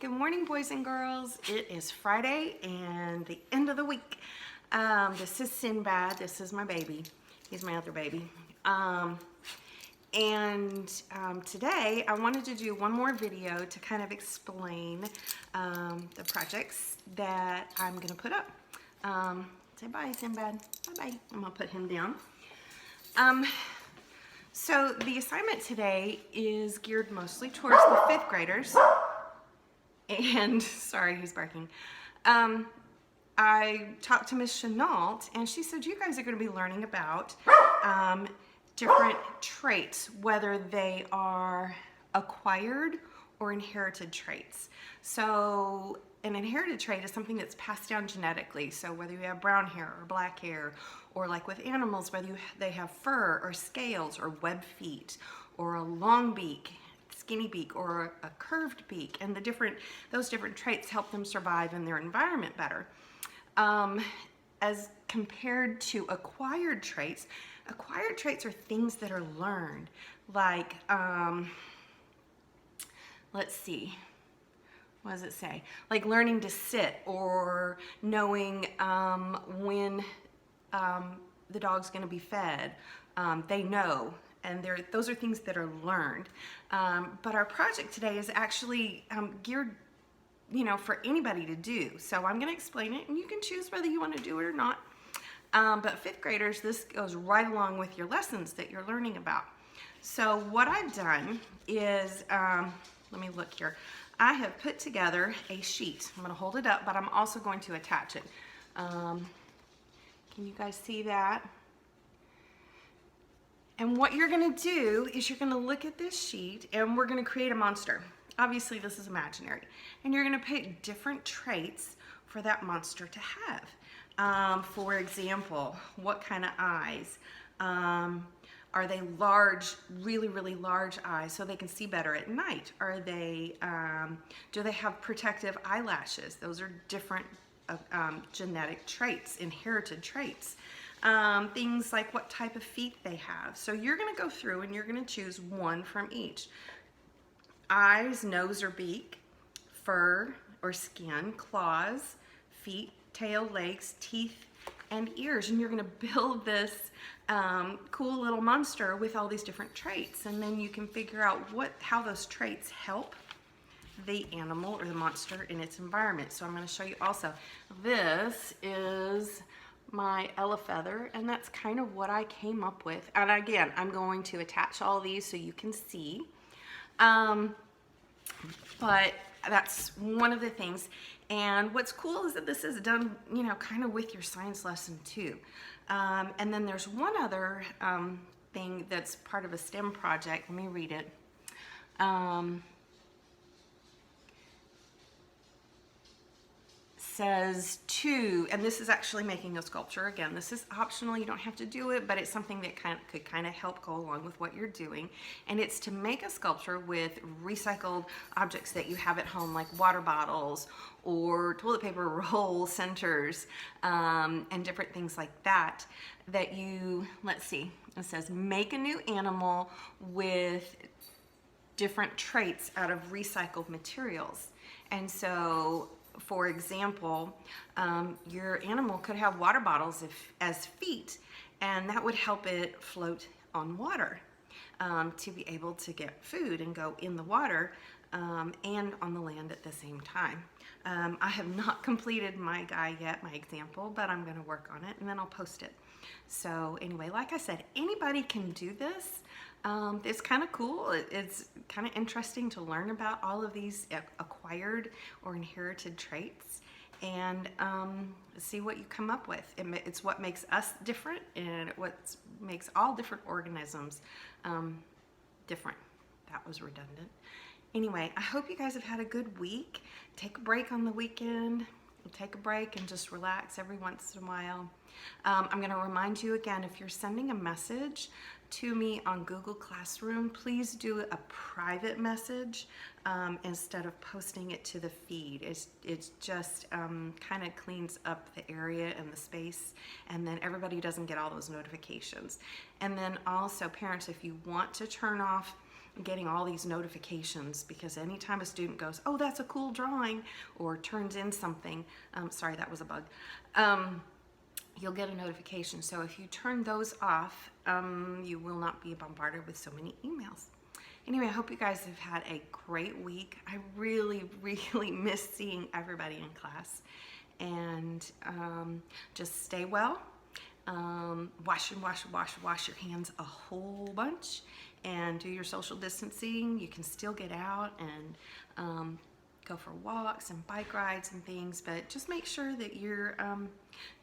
Good morning, boys and girls. It is Friday and the end of the week. This is Sinbad. This is my baby. He's my other baby. Today I wanted to do one more video to kind of explain the projects that I'm going to put up. Say bye, Sinbad. Bye-bye. I'm going to put him down. So the assignment today is geared mostly towards the 5th graders. And sorry, he's barking. I talked to Miss Chenault, and she said you guys are going to be learning about different traits, whether they are acquired or inherited traits. So an inherited trait is something that's passed down genetically. So whether you have brown hair or black hair, or like with animals, whether they have fur or scales or webbed feet or a long beak, skinny beak, or a curved beak, and those different traits help them survive in their environment better. As compared to acquired traits are things that are learned, like let's see, what does it say? Like learning to sit, or knowing when the dog's going to be fed. They know. And those are things that are learned. But our project today is actually geared, for anybody to do. So I'm going to explain it, and you can choose whether you want to do it or not. But 5th graders, this goes right along with your lessons that you're learning about. So what I've done is, let me look here. I have put together a sheet. I'm going to hold it up, but I'm also going to attach it. Can you guys see that? And what you're going to do is you're going to look at this sheet, and we're going to create a monster. Obviously, this is imaginary. And you're going to pick different traits for that monster to have. For example, what kind of eyes? Are they large, really, really large eyes so they can see better at night? Are they, do they have protective eyelashes? Those are different genetic traits, inherited traits. Things like what type of feet they have. So you're going to go through and you're going to choose one from each. Eyes, nose or beak, fur or skin, claws, feet, tail, legs, teeth, and ears. And you're going to build this cool little monster with all these different traits. And then you can figure out how those traits help the animal or the monster in its environment. So I'm going to show you also. This is my Elefeather, and that's kind of what I came up with. And again, I'm going to attach all these so you can see. But that's one of the things. And what's cool is that this is done, kind of with your science lesson too. And then there's one other thing that's part of a STEM project. Let me read it. Says to, and this is actually making a sculpture. Again, this is optional, you don't have to do it, but it's something that could kind of help go along with what you're doing. And it's to make a sculpture with recycled objects that you have at home, like water bottles or toilet paper roll centers, and different things like that, let's see, it says make a new animal with different traits out of recycled materials. And so, for example, your animal could have water bottles as feet, and that would help it float on water to be able to get food and go in the water and on the land at the same time. I have not completed my guy yet, my example, but I'm going to work on it and then I'll post it. So anyway, like I said, anybody can do this. It's kind of cool. It's kind of interesting to learn about all of these acquired or inherited traits and see what you come up with. It's what makes us different, and what makes all different organisms different. That was redundant. Anyway, I hope you guys have had a good week. Take a break on the weekend. Take a break and just relax every once in a while. I'm going to remind you again, if you're sending a message to me on Google Classroom, please do a private message instead of posting it to the feed. It's just kind of cleans up the area and the space, and then everybody doesn't get all those notifications. And then also, parents, if you want to turn off getting all these notifications, because anytime a student goes, oh, that's a cool drawing, or turns in something, sorry, that was a bug, you'll get a notification. So if you turn those off, you will not be bombarded with so many emails. Anyway, I hope you guys have had a great week. I really, really miss seeing everybody in class. And just stay well. Wash your hands a whole bunch, and do your social distancing. You can still get out and go for walks and bike rides and things, but just make sure that you're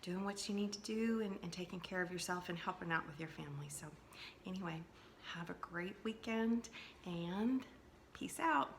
doing what you need to do, and taking care of yourself and helping out with your family. So anyway, have a great weekend, and peace out.